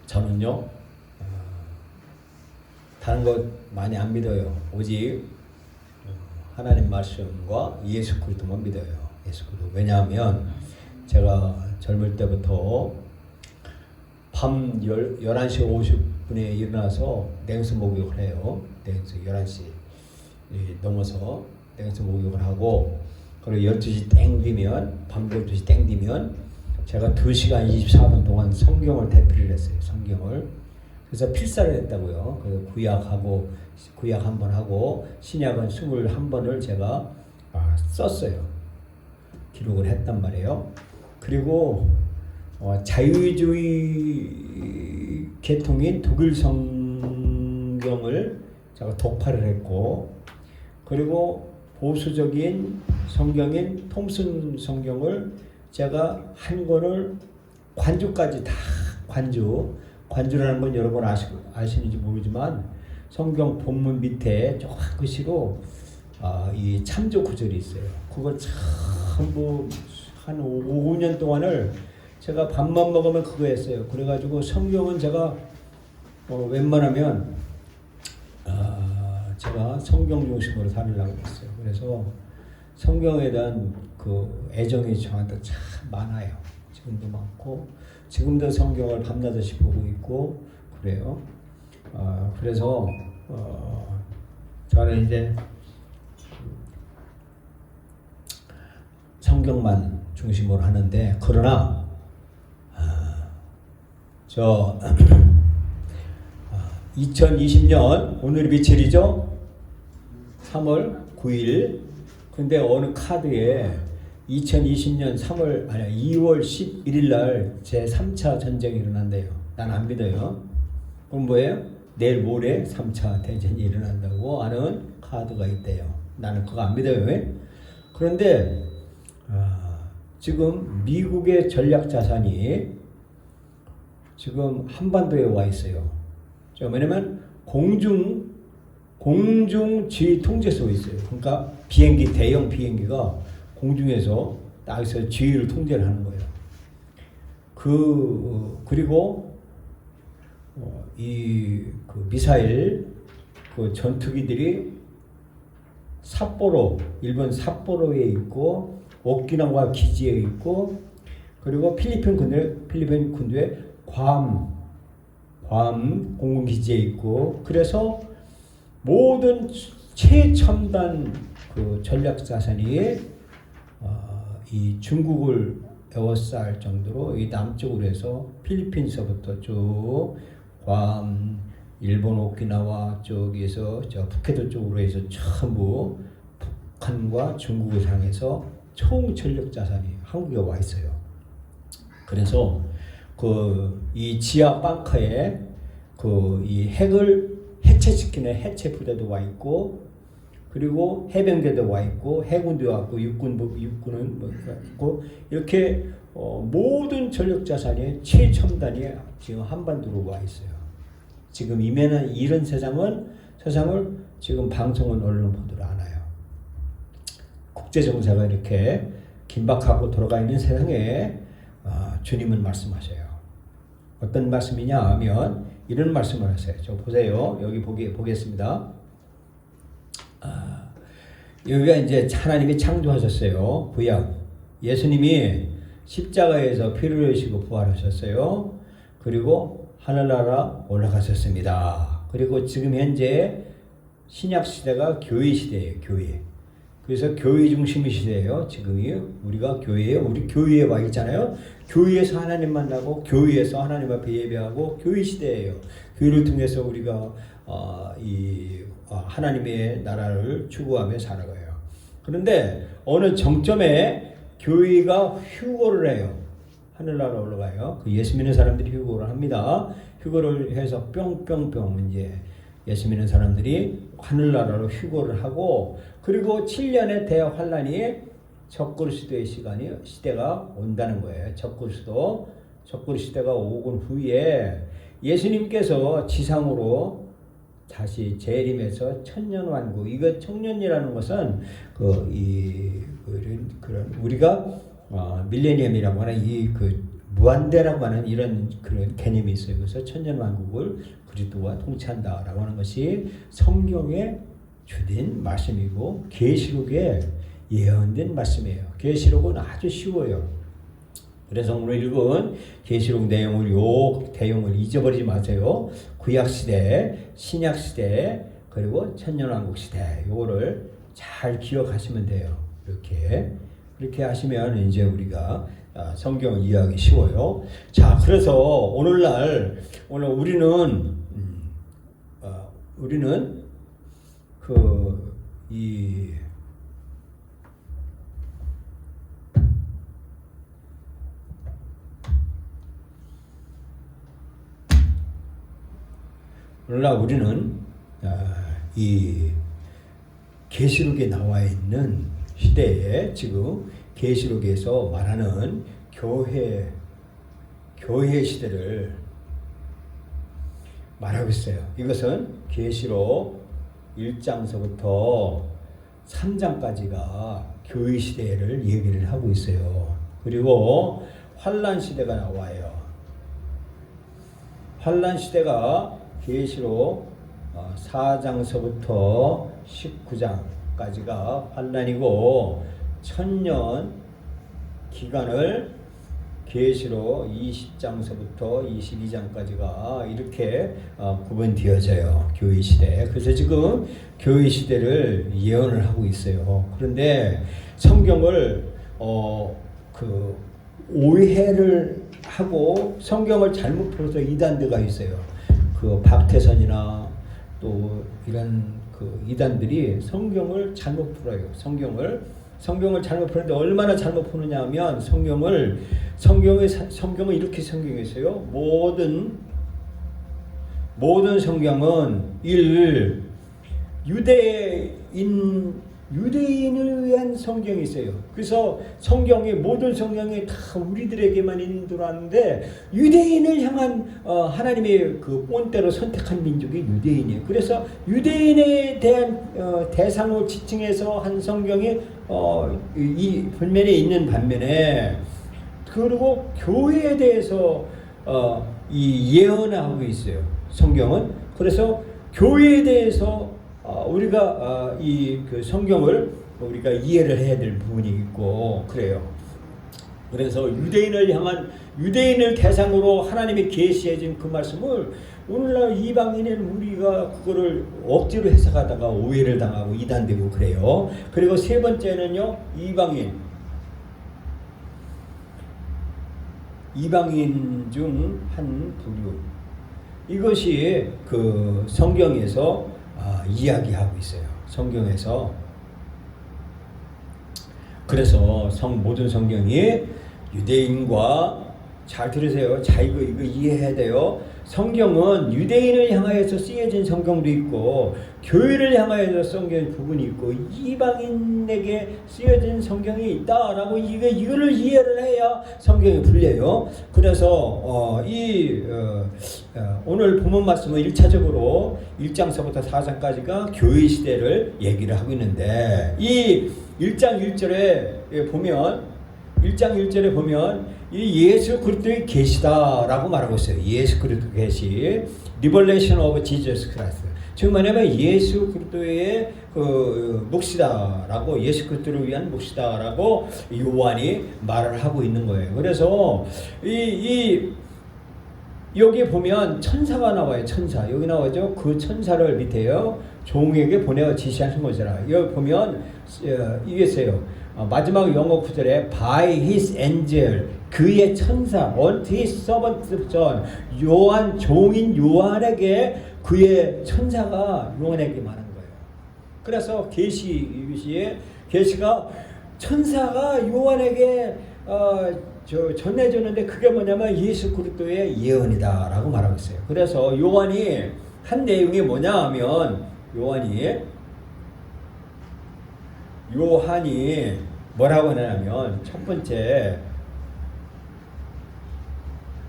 저는요, 다른 것 많이 안 믿어요. 오직 하나님 말씀과 예수 그리스도만 믿어요. 예수 그리스도. 왜냐하면 제가 젊을 때부터 밤 11시 50분에 일어나서 냉수 목욕을 해요. 냉수 11시 넘어서 냉수 목욕을 하고, 그리고 12시 땡 되면, 밤 12시 땡 되면 제가 2시간 24분 동안 성경을 대필을 했어요. 성경을. 그래서 필사를 했다고요. 그래서 구약 한 번 하고 신약은 21번을 제가 썼어요. 기록을 했단 말이에요. 그리고 자유주의 계통인 독일 성경을 제가 독파를 했고, 그리고 보수적인 성경인 톰슨 성경을 제가 한 권을 관주까지 다 관주라는 건 여러분 아시는지 모르지만 성경 본문 밑에 조금씩으로 이 참조 구절이 있어요. 그걸 전부 한 5년 동안을 제가 밥만 먹으면 그거 했어요. 그래가지고 성경은 제가 웬만하면 제가 성경 중심으로 살으려고 했어요. 그래서 성경에 대한 그 애정이 저한테 참 많아요. 지금도 많고, 지금도 성경을 밤낮없이 보고 있고 그래요. 그래서 저는 이제 성경만 중심으로 하는데, 그러나 저 2020년 오늘이 며칠이죠? 3월 9일. 근데 어느 카드에 2020년 2월 11일 날 제 3차 전쟁이 일어난대요. 난 안 믿어요. 그럼 뭐예요? 내일 모레 3차 대전이 일어난다고 하는 카드가 있대요. 나는 그거 안 믿어요. 왜? 그런데 지금 미국의 전략 자산이 지금 한반도에 와 있어요. 왜냐면 공중 지휘 통제소에 있어요. 그러니까 대형 비행기가 공중에서 여기서 지휘를 통제를 하는 거예요. 그리고 그 미사일 그 전투기들이 일본 삿포로에 있고, 오키나와 기지에 있고, 그리고 필리핀 군도의 괌 공군기지에 있고, 그래서 모든 최첨단 그 전략 자산이 이 중국을 에워싸할 정도로 이 남쪽으로 해서 필리핀서부터 쭉 괌, 일본 오키나와 쪽에서 저 푸켓 쪽으로 해서 전부 북한과 중국을 향해서 총 전력 자산이 한국에 와 있어요. 그래서 이 지하 벙커에 이 핵을 해체시키는 해체 부대도 와 있고, 그리고 해병대도 와 있고, 해군도 와 있고, 육군은 있고, 이렇게 모든 전력 자산의 최첨단이 지금 한반도로 와 있어요. 지금 이런 세상을 지금 방송은 언론 보도를 안 해요. 국제 정세가 이렇게 긴박하고 돌아가 있는 세상에 주님은 말씀하셔요. 어떤 말씀이냐 하면 이런 말씀을 하세요. 저 보세요. 여기 보겠습니다. 여기가 이제 하나님이 창조하셨어요. 구약. 예수님이 십자가에서 피를 흘리시고 부활하셨어요. 그리고 하늘나라 올라가셨습니다. 그리고 지금 현재 신약 시대가 교회 시대예요. 교회. 그래서 교회 중심의 시대예요. 지금이 우리가 교회예요. 우리 교회에 와 있잖아요. 교회에서 하나님 만나고, 교회에서 하나님 앞에 예배하고, 교회 시대예요. 교회를 통해서 우리가 하나님의 나라를 추구하며 살아가요. 그런데 어느 정점에 교회가 휴거를 해요. 하늘나라 올라가요. 예수 믿는 사람들이 휴거를 합니다. 휴거를 해서 뿅뿅뿅 이제 예수 믿는 사람들이 하늘나라로 휴거를 하고, 그리고 7년의 대환란이 적그리스도의 시대가 온다는 거예요. 적그리스도 시대가 오고 후에 예수님께서 지상으로 다시 재림해서 천년왕국. 이거 청년이라는 것은 그런 우리가 밀레니엄이라고 하는 무한대라고 하는 이런 그런 개념이 있어요. 그래서 천년왕국을 그리스도와 통치한다라고 하는 것이 성경의 주된 말씀이고 계시록에 예언된 말씀이에요. 계시록은 아주 쉬워요. 그래서 오늘 읽은 계시록 내용을 요 대용을 잊어버리지 마세요. 구약 시대, 신약 시대, 그리고 천년왕국 시대 요거를 잘 기억하시면 돼요. 이렇게 하시면 이제 우리가 성경을 이해하기 쉬워요. 자, 그래서 오늘 우리는 오늘날 우리는 이 계시록에 나와 있는 시대에 지금 계시록에서 말하는 교회 시대를 말하고 있어요. 이것은 계시록 1장서부터 3장까지가 교회 시대를 얘기를 하고 있어요. 그리고 환란 시대가 나와요. 환란 시대가 계시록 4장서부터 19장까지가 환란이고, 천년 기간을 계시록 20장서부터 22장까지가 이렇게 구분되어져요. 교회 시대. 그래서 지금 교회 시대를 예언을 하고 있어요. 그런데 성경을 오해를 하고 성경을 잘못 풀어서 이단들가 있어요. 그 박태선이나 또 이런 그 이단들이 성경을 잘못 풀어요. 성경을 잘못 푸는데 얼마나 잘못 푸느냐 하면 성경을 이렇게 성경했어요. 모든 성경은 유대인을 위한 성경이 있어요. 그래서 모든 성경이 다 우리들에게만 있는 줄 아는데, 유대인을 향한 하나님의 그 본때로 선택한 민족이 유대인이에요. 그래서 유대인에 대한 대상을 지칭해서 한 성경이 이 분면에 있는 반면에, 그리고 교회에 대해서 이 예언하고 있어요. 성경은. 그래서 교회에 대해서 우리가 그 성경을 우리가 이해를 해야 될 부분이 있고 그래요. 그래서 유대인을 대상으로 하나님이 계시해 준 그 말씀을 오늘날 이방인은 우리가 그거를 억지로 해석하다가 오해를 당하고 이단되고 그래요. 그리고 세 번째는요, 이방인 중 한 부류. 이것이 그 성경에서 이야기하고 있어요. 성경에서. 그래서 모든 성경이 유대인과, 잘 들으세요. 자, 이거 이해해야 돼요. 성경은 유대인을 향하여서 쓰여진 성경도 있고, 교회를 향하여서 쓰여진 부분이 있고, 이방인에게 쓰여진 성경이 있다라고 이거를 이해를 해야 성경이 풀려요. 그래서 오늘 본문 말씀은 1차적으로 1장서부터 4장까지가 교회 시대를 얘기를 하고 있는데, 이 1장 1절에 보면 이 예수 그리스도의 계시다라고 말하고 있어요. 예수 그리스도 계시, Revelation of Jesus Christ. 즉 뭐냐면 예수 그리스도의 그 몫이다라고, 예수 그리스도를 위한 몫이다라고 요한이 말을 하고 있는 거예요. 그래서 여기 보면 천사가 나와요. 천사. 여기 나오죠. 그 천사를 밑에요, 종에게 보내어 지시하신 것이라. 여기 보면 이게 있어요. 마지막 영어 구절에 by his angel, 그의 천사, unto his servant John, 요한, 종인 요한에게 그의 천사가 요한에게 말한 거예요. 그래서 계시가 천사가 요한에게 전해줬는데, 그게 뭐냐면 예수 그리스도의 예언이다라고 말하고 있어요. 그래서 요한이 한 내용이 뭐냐 하면, 요한이 뭐라고 하냐면, 첫 번째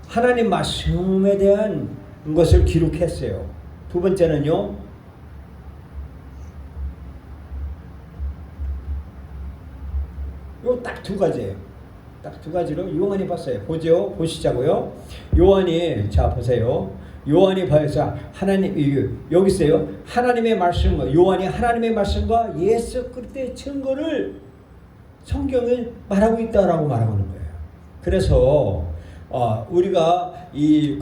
하나님 말씀에 대한 것을 기록했어요. 두 번째는요, 요 딱 두 가지예요. 딱 두 가지로 요한이 봤어요. 보시자고요. 요한이 자 보세요. 요한이 봐서 하나님 여기 있어요. 하나님의 말씀과 요한이 하나님의 말씀과 예수 그리스도의 증거를 성경을 말하고 있다라고 말하고 있는 거예요. 그래서 우리가 이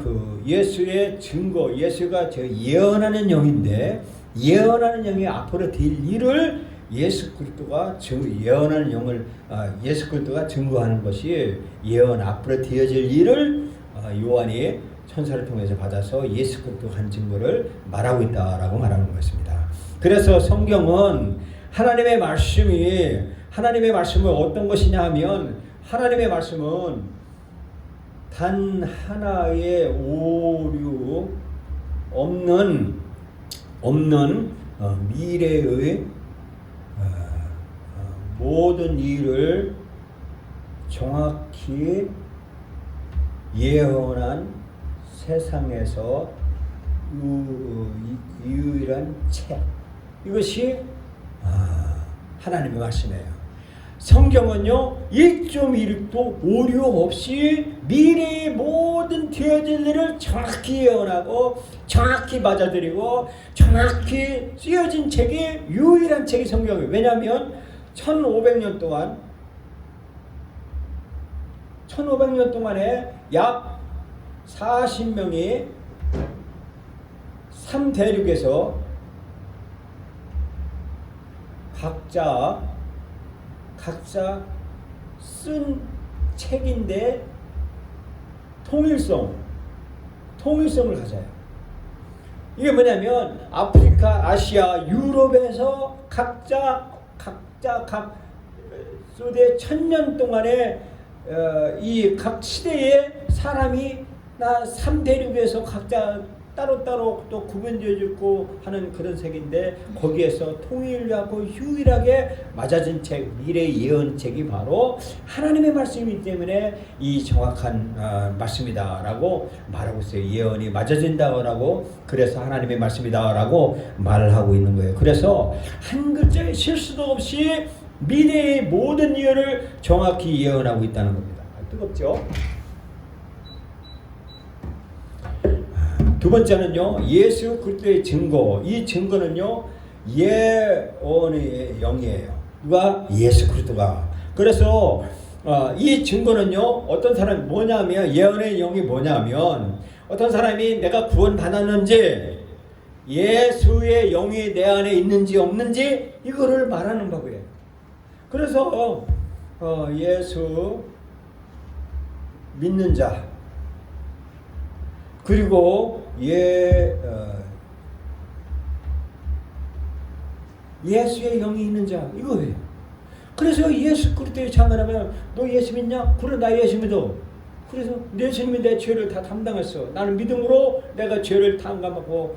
예수의 증거, 예수가 저 예언하는 영인데 예언하는 영이 앞으로 될 일을 예수 그리스도가 예언하는 영을 예수 그리스도가 증거하는 것이 예언 앞으로 되어질 일을 요한이 천사를 통해서 받아서 예수 그리스도가 한 증거를 말하고 있다라고 말하는 것입니다. 그래서 성경은 하나님의 말씀은 어떤 것이냐 하면 하나님의 말씀은 단 하나의 오류 없는 미래의 모든 일을 정확히 예언한 세상에서 유일한 책, 이것이 하나님의 말씀이에요. 성경은요 1.1도 오류 없이 미래의 모든 되어질 일을 정확히 예언하고 정확히 맞아들이고 정확히 쓰여진 책이 유일한 책이 성경이에요. 왜냐하면 1500년 동안에 약 40명이 3대륙에서 각자 쓴 책인데 통일성을 가져요. 이게 뭐냐면 아프리카, 아시아, 유럽에서 각 소대 1000년 동안에 이 각 시대의 사람이 3대륙에서 각자 따로따로 또 구분되어 있고 하는 그런 책인데 거기에서 통일하고 유일하게 맞아진 책, 미래 예언책이 바로 하나님의 말씀이기 때문에 이 정확한 말씀이다라고 말하고 있어요. 예언이 맞아진다고 그래서 하나님의 말씀이다라고 말을 하고 있는 거예요. 그래서 한 글자의 실수도 없이 미래의 모든 예언을 정확히 예언하고 있다는 겁니다. 뜨겁죠? 두 번째는요, 예수 그리스도의 증거. 이 증거는요, 예언의 영이에요. 누가? 예수 그리스도가. 그래서 이 증거는요, 어떤 사람이 뭐냐면, 예언의 영이 뭐냐면, 어떤 사람이 내가 구원 받았는지, 예수의 영이 내 안에 있는지 없는지, 이거를 말하는 법이에요. 그래서 예수 믿는 자, 그리고 예수의 영이 있는 자, 이거예요. 그래서 예수 그리스도의 장관하면 너 예수 믿냐? 그래, 나 예수 믿어. 그래서 예수님이 내 죄를 다 담당했어. 나는 믿음으로 내가 죄를 탕감하고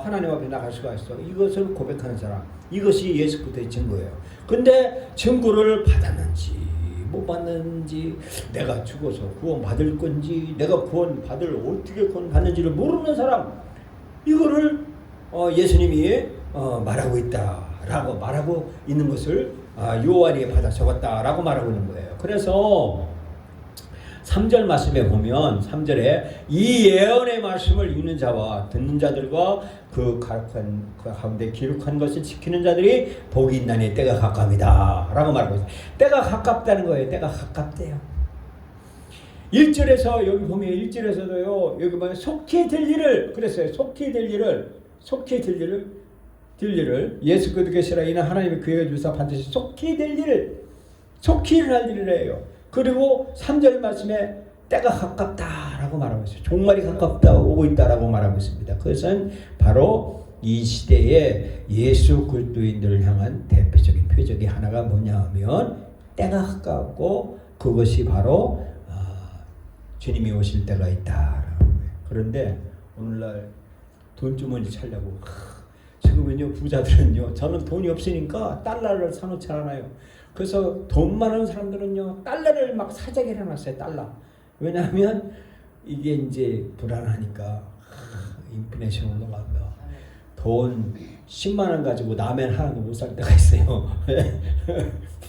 하나님 앞에 나갈 수가 있어. 이것을 고백하는 사람, 이것이 예수 그리스도의 증거예요. 근데 증거를 받았는지 못 받는지, 내가 죽어서 구원 받을 건지, 내가 구원 어떻게 구원 받는지를 모르는 사람, 이거를 예수님이 말하고 있다라고 말하고 있는 것을 요한이 받아 적었다라고 말하고 있는 거예요. 그래서 3절 말씀에 보면 3절에 이 예언의 말씀을 읽는 자와 듣는 자들과 그 가운데 기록한 것을 지키는 자들이 복이 있나니 때가 가깝니다 라고 말하고 있어요. 때가 가깝다는 거예요. 때가 가깝대요. 1절에서 여기 보면 1절에서도요, 여기 보면 속히 될 일을 그랬어요. 속히 될 일을 예수 그리스도께시라 이는 하나님의 계획을 주사 반드시 속히 될 일을, 속히 일어날 일이래요. 그리고 3절 말씀에 때가 가깝다라고 말하고 있어요. 종말이 가깝다 오고 있다라고 말하고 있습니다. 그것은 바로 이 시대에 예수 그리스도인들을 향한 대표적인 표적이 하나가 뭐냐 하면 때가 가깝고 그것이 바로 주님이 오실 때가 있다라는 거예요. 그런데 오늘날 돈주머니 차려고 지금은요, 부자들은요, 저는 돈이 없으니까 달러를 사놓지 않아요. 그래서 돈 많은 사람들은요, 달러를 막 사재기 해놨어요. 달러. 왜냐하면 이게 이제 불안하니까 인플레이션 올라가면 돈 10만 원 가지고 라면 하나도 못 살 때가 있어요.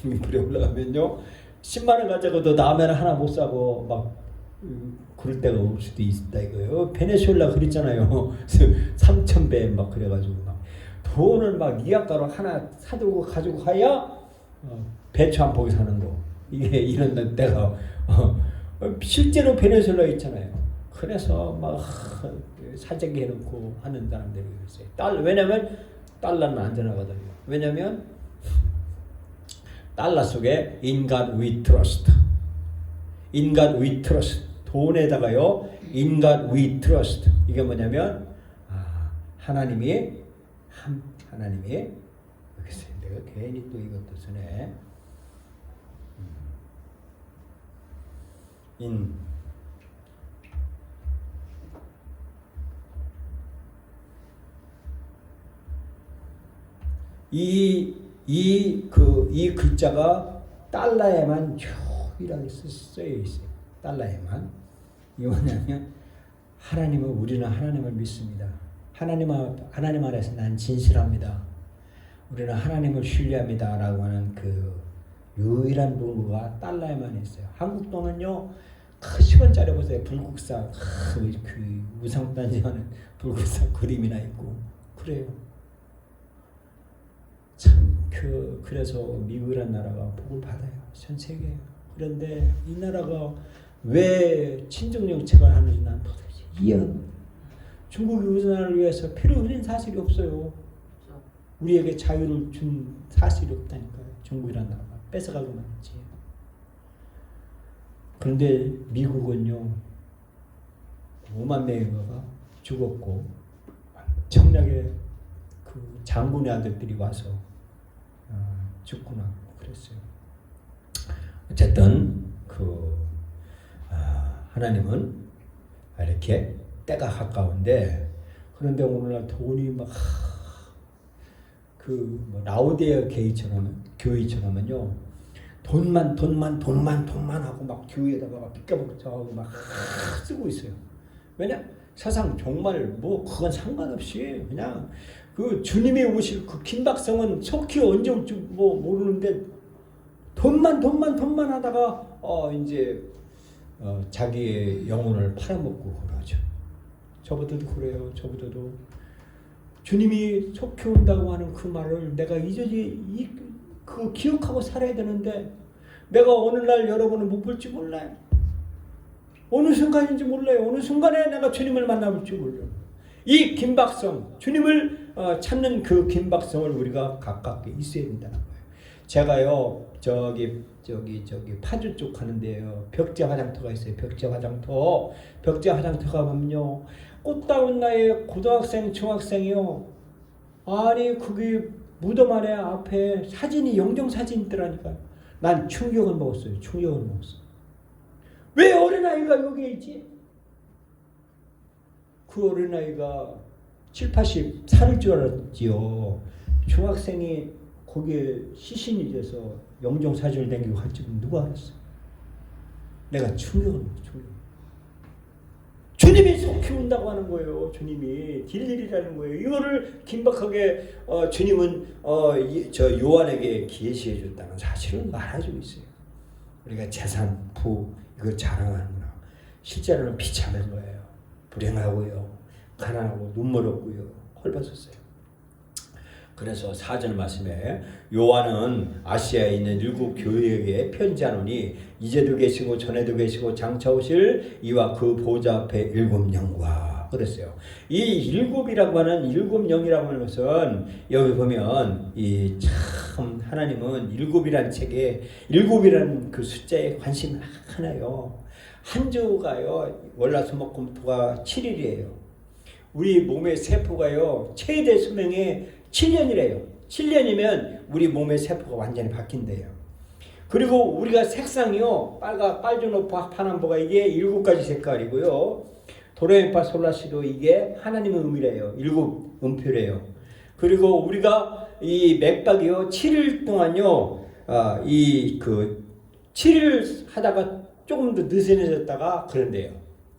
인플레 올라가면요, 10만 원 가져가도 라면 하나 못 사고 막 그럴 때가 올 수도 있다 이거예요. 베네수엘라 그랬잖아요. 3,000배 막 그래가지고 막 돈을 막 이약가로 하나 사들고 가지고 가야 배추 한 포기 사는 거. 이게 이런 때가 실제로 베네수엘라에 있잖아요. 그래서 막 사재기 해놓고 하는 사람들이 있어요. 왜냐면 달러는 안전하거든요. 왜냐면 달러 속에 In God we trust. In God we trust. 돈에다가요. In God we trust. 이게 뭐냐면 하나님이 여기서 내가 괜히 또 이것도 쓰네. 이 글자가 달러에만 유일하게 쓰여 있어요. 달러에만. 이게 뭐냐면 우리는 하나님을 믿습니다. 하나님 안에서 난 진실합니다. 우리는 하나님을 신뢰합니다. 라고 하는 그 유일한 문구가 달러에만 있어요. 한국 돈은요, 10원짜리 보세요. 불국사, 그 우상단지하는 불국사 그림이나 있고, 그래요. 참, 그래서 미국이라는 나라가 복을 받아요. 전 세계에. 그런데 이 나라가 왜 친정 정책을 하는지 난 도대체 이해는. 중국이 우리나라를 위해서 피를 흘린 사실이 없어요. 우리에게 자유를 준 사실이 없다니까요. 중국이라는 나라가 뺏어가고만 했지. 그런데 미국은요, 5만 명인가가 죽었고 엄청나게 그 장군의 아들들이 와서 죽구나 그랬어요. 어쨌든 하나님은 이렇게 때가 가까운데, 그런데 오늘날 돈이 막 라오디게아 교회처럼은요, 돈만 하고 막 교회에다가 막 빚까먹자고 막 쓰고 있어요. 왜냐? 세상 정말 그건 상관없이 그냥 그 주님이 오실 그 긴박성은 속히 언제 올지 모르는데 돈만 하다가 이제 자기의 영혼을 팔아먹고 그러죠. 저보다도 그래요. 저보다도 주님이 속히 온다고 하는 그 말을 내가 이제지 그 기억하고 살아야 되는데, 내가 어느 날 여러분을 못 볼지 몰라요. 어느 순간인지 몰라요. 어느 순간에 내가 주님을 만나볼지 몰라요. 이 긴박성, 주님을 찾는 그 긴박성을 우리가 가깝게 있어야 된다는 거예요. 제가요, 저기 파주 쪽 가는데요, 벽제 화장터가 있어요. 벽제 화장터 가면요, 꽃다운 나이에 고등학생, 중학생이요, 아니 그게 무덤 안에 앞에 사진이 영정 사진이 있더라니까요. 난 충격을 먹었어요. 왜 어린아이가 여기에 있지? 그 어린아이가 7, 80 살을 줄 알았지요. 중학생이 거기에 시신이 돼서 영정 사진을 남기고 할 줄은 누가 알았어? 내가 충격을 먹었어요. 주님이 속히 온다고 하는 거예요. 주님이 딜일이라는 거예요. 이거를 긴박하게 주님은 저 요한에게 계시해 줬다는 사실을 말해주고 있어요. 우리가 재산, 부 이거 자랑하는구나. 실제로는 비참한 거예요. 불행하고요, 가난하고 눈물 없고요, 헐벗었어요. 그래서 4절 말씀에 요한은 아시아에 있는 7 교회에게 편지하노니 이제도 계시고 전에도 계시고 장차 오실 이와 그 보좌 앞에 7 영과 그랬어요. 이 7이라고 하는 7 영이라고 하는 것은 여기 보면 이 참 하나님은 7이라는 책에 7이라는 그 숫자에 관심이 많아요. 한 주가요, 월화수목금토가 7일이에요. 우리 몸의 세포가요, 최대 수명이 7년이래요. 7년이면 우리 몸의 세포가 완전히 바뀐대요. 그리고 우리가 색상이요, 빨주노파, 파남보가 이게 7가지 색깔이고요. 도레미파 솔라시도 이게 하나님의 음이래요. 7 음표래요. 그리고 우리가 이 맥박이요, 7일 동안요, 7일 하다가 조금 더 느슨해졌다가 그런데요.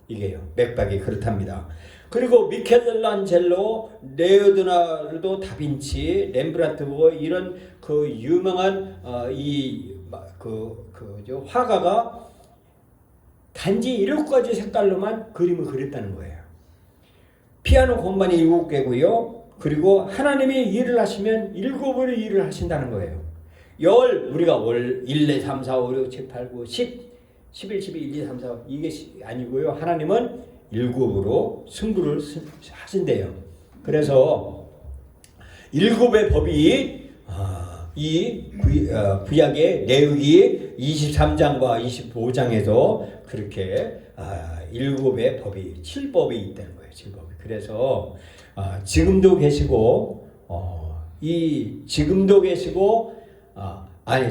이게요, 맥박이 그렇답니다. 그리고 미켈란젤로, 레오나르도 다빈치, 렘브란트 이런 그 유명한 이 화가가 단지 7가지 색깔로만 그림을 그렸다는 거예요. 피아노 건반이 7개고요. 그리고 하나님이 일을 하시면 7으로 일을 하신다는 거예요. 우리가 월 1, 2, 3, 4, 5, 6, 7, 8, 9, 10, 11, 12, 1, 2, 3, 4 이게 아니고요. 하나님은 7으로 승부를 하신대요. 그래서 7의 법이 이 구약의 레위기 23장과 25장에도 그렇게 7의 법이 7법이 있다는 거예요. 7법이. 그래서 지금도 계시고 지금도 계시고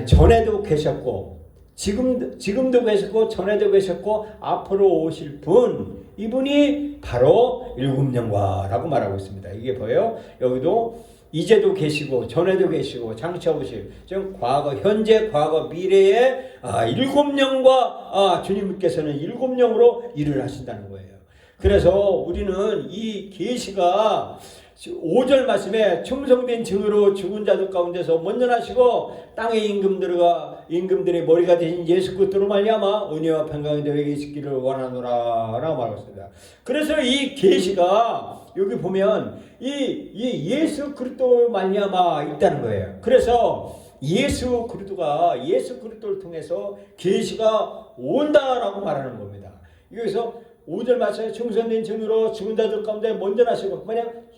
전에도 계셨고 지금도 계셨고 전에도 계셨고 앞으로 오실 분 이분이 바로 일곱령과라고 말하고 있습니다. 이게 뭐예요? 여기도 이제도 계시고 전에도 계시고 장차 오실 즉 과거 현재 과거 미래의 7영과 주님께서는 7영으로 일을 하신다는 거예요. 그래서 우리는 이 계시가 5절 말씀에 충성된 증으로 죽은 자들 가운데서 먼저 나시고 땅의 임금들의 머리가 되신 예수 그리스도로 말미암아 은혜와 평강이 너에게 있기를 원하노라 라고 말하고 있습니다. 그래서 이 계시가 여기 보면 이 예수 그리스도 말미암아 있다는 거예요. 그래서 예수 그리스도를 통해서 계시가 온다라고 말하는 겁니다. 여기서 5절 말씀에 충성된 증으로 죽은 자들 가운데 먼저 나시고 만약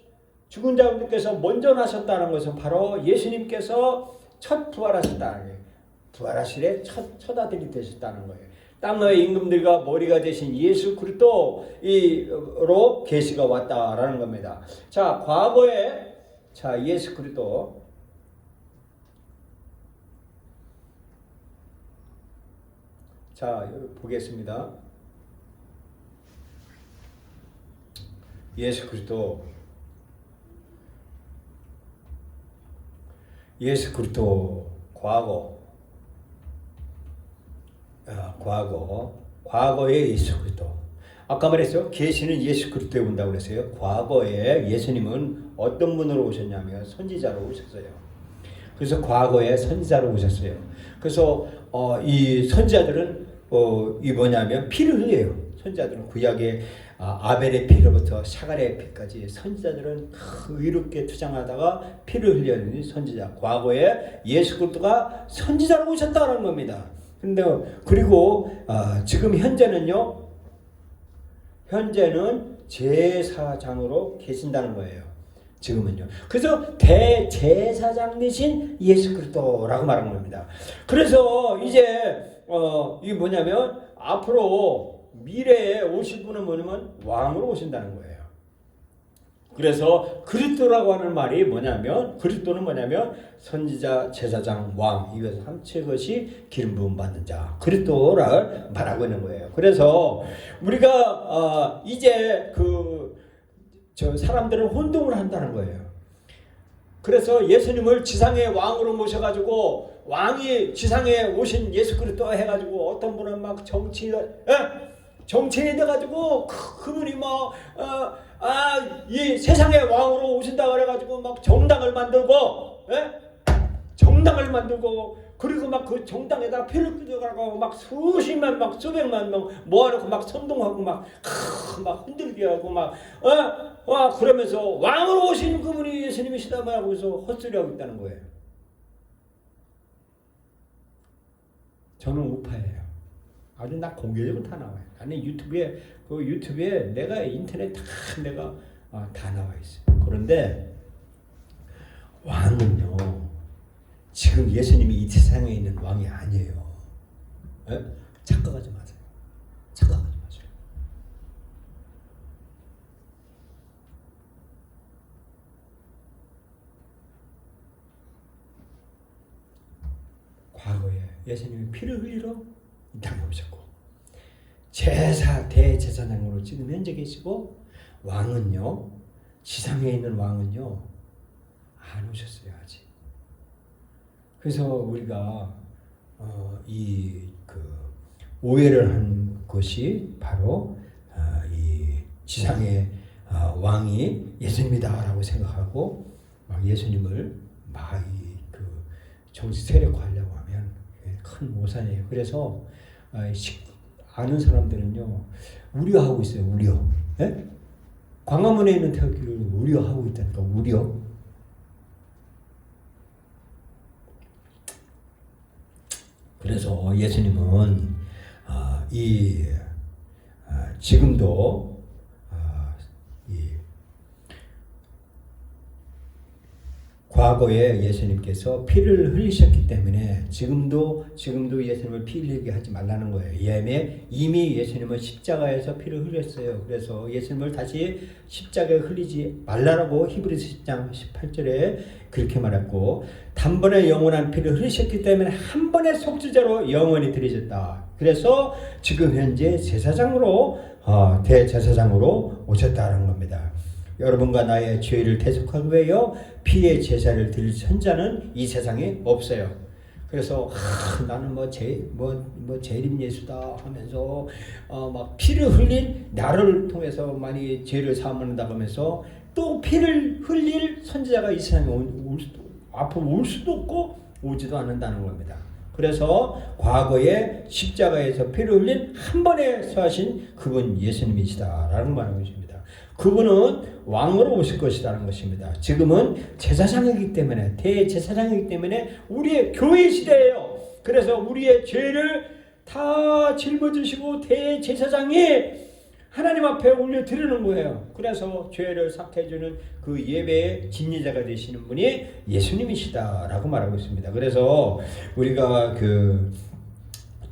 죽은 자분들께서 먼저 나셨다는 것은 바로 예수님께서 첫 부활하셨다는 거예요. 부활하시래 첫 아들이 되셨다는 거예요. 땅의 임금들과 머리가 되신 예수 그리스도로 계시가 왔다라는 겁니다. 자, 과거에 예수 그리스도 보겠습니다. 예수 그리스도 과거의 예수 그리스도. 아까 말했어요. 계시는 예수 그리스도에 온다고 그랬어요. 과거에 예수님은 어떤 분으로 오셨냐면 선지자로 오셨어요. 그래서 과거에 선지자로 오셨어요. 그래서 이 선지자들은 이 뭐냐면 피를 흘려요. 선지자들은 구약의 아벨의 피로부터 샤갈의 피까지 선지자들은 의롭게 투쟁하다가 피를 흘려는 선지자. 과거에 예수 그리스도가 선지자로 오셨다는 겁니다. 근데 그리고 지금 현재는 제사장으로 계신다는 거예요. 지금은요. 그래서 대제사장 되신 예수 그리스도라고 말하는 겁니다. 그래서 이제 이게 뭐냐면 앞으로 미래에 오실 분은 뭐냐면 왕으로 오신다는 거예요. 그래서 그리스도라고 하는 말이 뭐냐면 그리스도는 뭐냐면 선지자, 제사장, 왕 이것을 합친 것이 기름 부음 받는 자 그리스도를 말하고 있는 거예요. 그래서 우리가 이제 사람들은 혼동을 한다는 거예요. 그래서 예수님을 지상의 왕으로 모셔가지고 왕이 지상에 오신 예수 그리스도 해가지고 어떤 분은 막 정치인이 돼가지고 그분이 이 세상의 왕으로 오신다 그래가지고 막 정당을 만들고 그리고 막 그 정당에다 표를 뜯어가고 막 수십만 막 수백만 명 모아놓고 막 선동하고 막 흔들게 하고 그러면서 왕으로 오신 그분이 예수님이시다 말하고서 헛소리하고 있다는 거예요. 저는 우파예요. 아주 나 공개적으로 다 나와요. 나는 유튜브에 내가 인터넷 다 나와 있어요. 그런데 왕은요 지금 예수님이 이 세상에 있는 왕이 아니에요. 착각하지 마세요. 과거에 예수님이 피를 흘리러 이 땅에 오셨고 대제사장으로 지금 현재 계시고 왕은요 지상에 있는 왕은요 안 오셨어요 아직. 그래서 우리가 오해를 한 것이 바로 이 지상의 왕이 예수님이다라고 생각하고 막 예수님을 정치 세력화하려고 하면 큰 오산이에요. 그래서 아는 사람들은요 우려하고 있어요. 우려. 예? 광화문에 있는 태극기를 우려하고 있다니까. 우려. 그래서 예수님은 지금도 과거에 예수님께서 피를 흘리셨기 때문에 지금도 예수님을 피 흘리게 하지 말라는 거예요. 이미 예수님은 십자가에서 피를 흘렸어요. 그래서 예수님을 다시 십자가에 흘리지 말라라고 히브리서 10장 18절에 그렇게 말했고, 단번에 영원한 피를 흘리셨기 때문에 한 번의 속죄자로 영원히 드리셨다. 그래서 지금 현재 제사장으로 대제사장으로 오셨다는 겁니다. 여러분과 나의 죄를 대속하기 위하여 피의 제사를 드릴 선자는 이 세상에 없어요. 그래서 나는 재림 예수다 하면서 막 피를 흘린 나를 통해서 많이 죄를 사함한다고 하면서 또 피를 흘릴 선지자가 이 세상에 앞으로 올 수도 없고 오지도 않는다는 겁니다. 그래서 과거에 십자가에서 피를 흘린 한 번에 서하신 그분 예수님이시다라는 말을 하십니다. 그분은 왕으로 오실 것이라는 것입니다. 지금은 제사장이기 때문에, 대제사장이기 때문에 우리의 교회 시대예요. 그래서 우리의 죄를 다 짊어지시고 대제사장이 하나님 앞에 올려드리는 거예요. 그래서 죄를 삭해주는 그 예배의 진리자가 되시는 분이 예수님이시다라고 말하고 있습니다. 그래서 우리가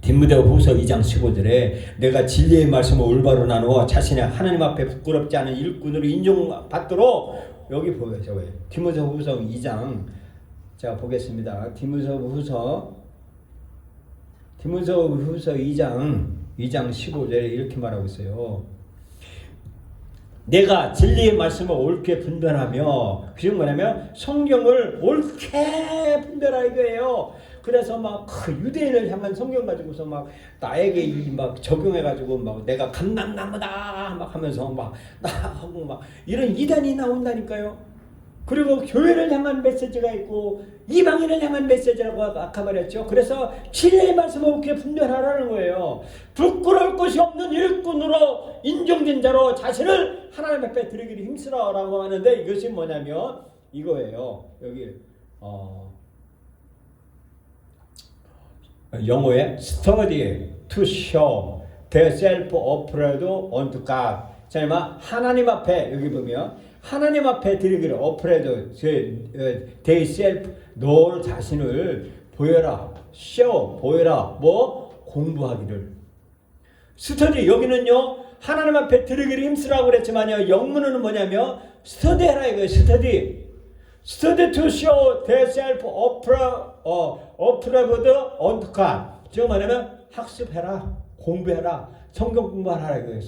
디모데후서 2장 15절에 내가 진리의 말씀을 올바로 나누어 자신의 하나님 앞에 부끄럽지 않은 일꾼으로 인정받도록, 여기 보세요. 디모데후서 2장 제가 보겠습니다. 디모데후서 2장 15절에 이렇게 말하고 있어요. 내가 진리의 말씀을 옳게 분별하며, 그게 뭐냐면 성경을 옳게 분별하라 이거예요. 그래서 막 유대인을 향한 성경 가지고서 막 나에게 막 적용해가지고 막 내가 감람나무다 막 하면서 막 나하고 막 이런 이단이 나온다니까요. 그리고 교회를 향한 메시지가 있고 이방인을 향한 메시지라고 아까 말했죠. 그래서 진리의 말씀을 옳게 분별하라는 거예요. 부끄러울 것이 없는 일꾼으로 인정된 자로 자신을 하나님 앞에 드리기를 힘쓰라라고 하는데, 이것이 뭐냐면 이거예요. 여기 영어에 study to show theirself approved unto God. 자, 하나님 앞에, 여기 보면 하나님 앞에 드리기를 approved theirself, 너 자신을 보여라, show, 보여라, 공부하기를. study, 여기는요 하나님 앞에 드리기를 힘쓰라고 그랬지만요, 영문은 뭐냐면 study해라 이거예요. study to show theirself approved unto God. 즉 뭐냐면 학습해라, 공부해라, 성경 공부하라 이거예요.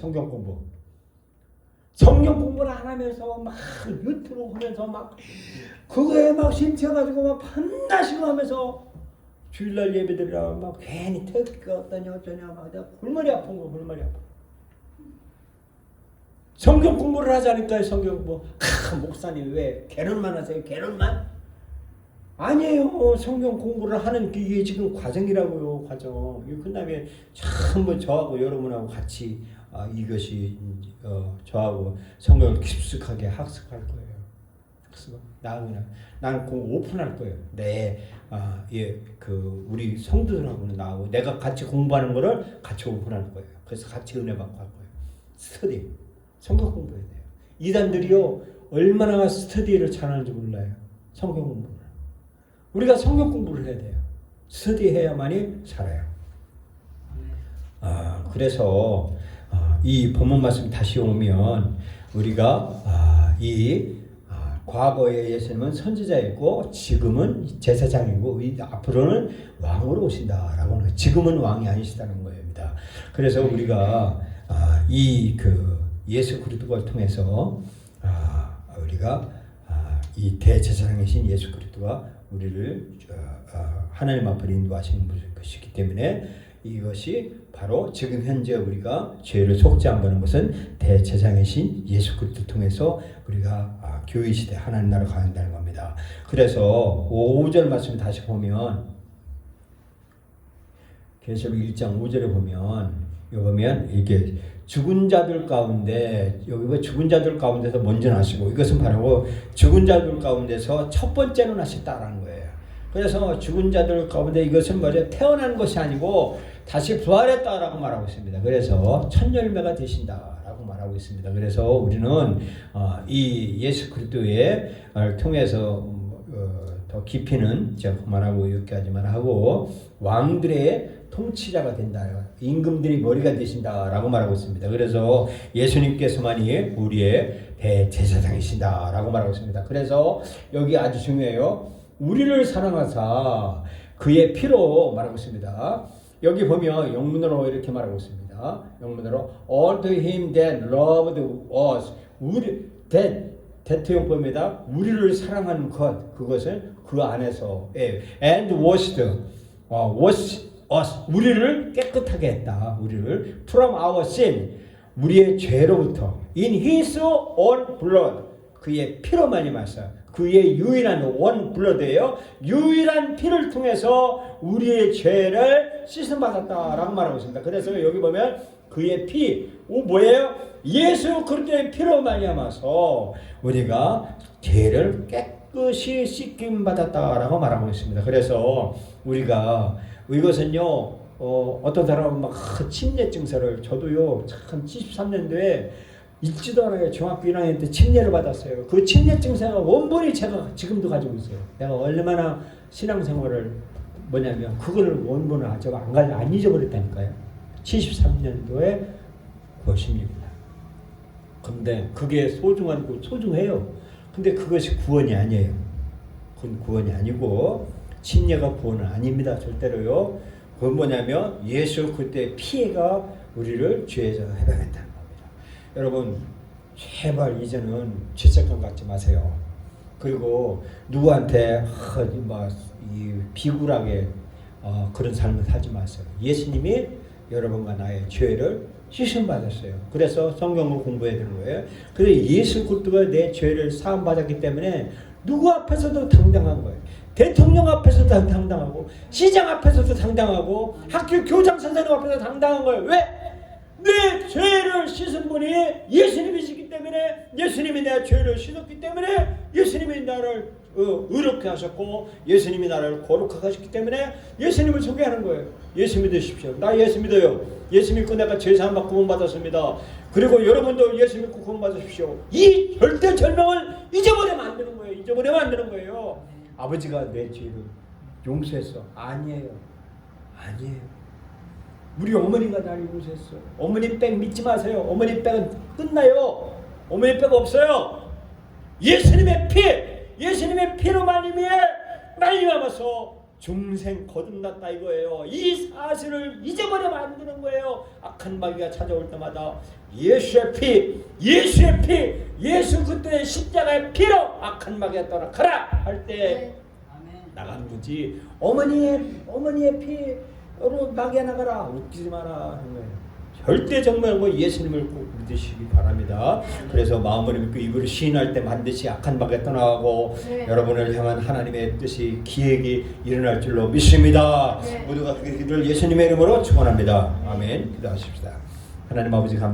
성경 공부를 안 하면서 막 유튜브 하면서 막 그거에 막 심취해가지고 막 판다시고 하면서 주일날 예배드리라 막 괜히 태극기가 어떠냐 막 내가 골머리 아픈 거. 성경 공부를 하자니까요. 성경 공부. 목사님 왜 개론만 하세요? 개론만? 아니에요. 성경 공부를 하는 이게 지금 과정이라고요. 과정. 이거 끝나면 전부 저하고 여러분하고 같이 이것이 저하고 성경을 깊숙하게 학습할 거예요. 나는 공 오픈할 거예요. 우리 성도들하고는 나하고 내가 같이 공부하는 거를 같이 오픈할 거예요. 그래서 같이 은혜 받고 할 거예요. 스터디. 성경 공부해야 돼요. 이단들이요 얼마나 스터디를 잘하는지 몰라요. 성경 공부를. 우리가 성경 공부를 해야 돼요. 스터디해야만이 살아요. 그래서 이 본문 말씀 다시 오면 우리가 과거에 예수님은 선지자이고 지금은 제사장이고 앞으로는 왕으로 오신다라고 하는 거예요. 지금은 왕이 아니시다는 겁니다. 그래서 우리가 예수 그리스도를 통해서 우리가 이 대제사장이신 예수 그리스도가 우리를 하나님 앞으로 인도하시는 것이기 때문에 이것이 바로 지금 현재 우리가 죄를 속죄한다는 것은 대제사장이신 예수 그리스도를 통해서 우리가 교회 시대 하나님 나라 가는다는 겁니다. 그래서 5절 말씀 다시 보면 계시록 1장 5절에 보면 이게 죽은 자들 가운데 여기 왜 죽은 자들 가운데서 먼저 나시고 이것은 바로 죽은 자들 가운데서 첫 번째로 나셨다라는 거예요. 그래서 죽은 자들 가운데 이것은 뭐죠? 태어난 것이 아니고 다시 부활했다라고 말하고 있습니다. 그래서 첫 열매가 되신다라고 말하고 있습니다. 그래서 우리는 이 예수 그리스도의 통해서 더 깊이는 제가 그만하고 여기까지만 하고 왕들의 통치자가 된다. 임금들이 머리가 되신다라고 말하고 있습니다. 그래서 예수님께서만이 우리의 대제사장이신다라고 말하고 있습니다. 그래서 여기 아주 중요해요. 우리를 사랑하사 그의 피로 말하고 있습니다. 여기 보면 영문으로 이렇게 말하고 있습니다. 영문으로 all to him that loved us. 대표용법입니다. 우리를 사랑하는 것, 그것은 그 안에서 and washed us. 우리를 깨끗하게 했다. 우리를 from our sin. 우리의 죄로부터 in his own blood. 그의 피로 말미암아서 그의 유일한 원 블러드예요. 유일한 피를 통해서 우리의 죄를 씻음받았다라고 말하고 있습니다. 그래서 여기 보면 그의 피, 뭐예요? 예수 그리스도의 피로 말미암아서 우리가 죄를 깨끗이 씻김 받았다라고 말하고 있습니다. 그래서 우리가 이것은요, 어떤 사람은 막 침례 증서를 저도요 참 73년도에 읽지도 않아요. 중학교 1학년 때 침례를 받았어요. 그 침례 증서가 원본이 제가 지금도 가지고 있어요. 내가 얼마나 신앙생활을 뭐냐면 그거를 원본을 제가 안 잊어버렸다니까요. 73년도에 9월 16일. 근데 그게 소중해요. 근데 그것이 구원이 아니에요. 그건 구원이 아니고 침례가 구원은 아닙니다. 절대로요. 그건 뭐냐면 예수 그때 피해가 우리를 죄에서 해방했다. 여러분 제발 이제는 죄책감 갖지 마세요. 그리고 누구한테 이 비굴하게 그런 삶을 살지 마세요. 예수님이 여러분과 나의 죄를 씻음 받았어요. 그래서 성경을 공부해야 되는 거예요. 그래서 예수 그리스도가 내 죄를 사함 받았기 때문에 누구 앞에서도 당당한 거예요. 대통령 앞에서도 당당하고 시장 앞에서도 당당하고 학교 교장 선생님 앞에서 당당한 거예요. 왜? 내 죄를 씻은 분이 예수님이시기 때문에 예수님이 내 죄를 씻었기 때문에 예수님이 나를 의롭게 하셨고 예수님이 나를 거룩하게 하셨기 때문에 예수님을 소개하는 거예요. 예수 믿으십시오. 나 예수 믿어요. 예수 믿고 내가 죄사함 받고 구원받았습니다. 그리고 여러분도 예수 믿고 구원받으십시오. 이 절대절명을 잊어버리면 안 되는 거예요. 잊어버리면 안 되는 거예요. 아버지가 내 죄를 용서했어. 아니에요. 우리 어머니가 나를 용서했어. 어머니 백 믿지 마세요. 어머니 백은 끝나요. 어머니 백 없어요. 예수님의 피로 말미암아서 중생 거듭났다 이거예요. 이 사실을 잊어버리면 안 되는 거예요. 악한 마귀가 찾아올 때마다 예수의 피, 예수 그때의 십자가의 피로 악한 마귀가 떠나가라 할 때 나가는 거지. 어머니의 피로 마귀가 나가라. 웃기지 마라 하는 거예요. 절대 정말 예수님을 꼭 믿으시기 바랍니다. 그래서 마음으로 믿고 입으로 시인할 때 반드시 악한 마귀가 떠나가고 여러분을 향한 하나님의 뜻이 기획이 일어날 줄로 믿습니다. 모두가 그 길을 예수님의 이름으로 축원합니다. 아멘. 기도하십시다. 하나님 아버지 감사합니다.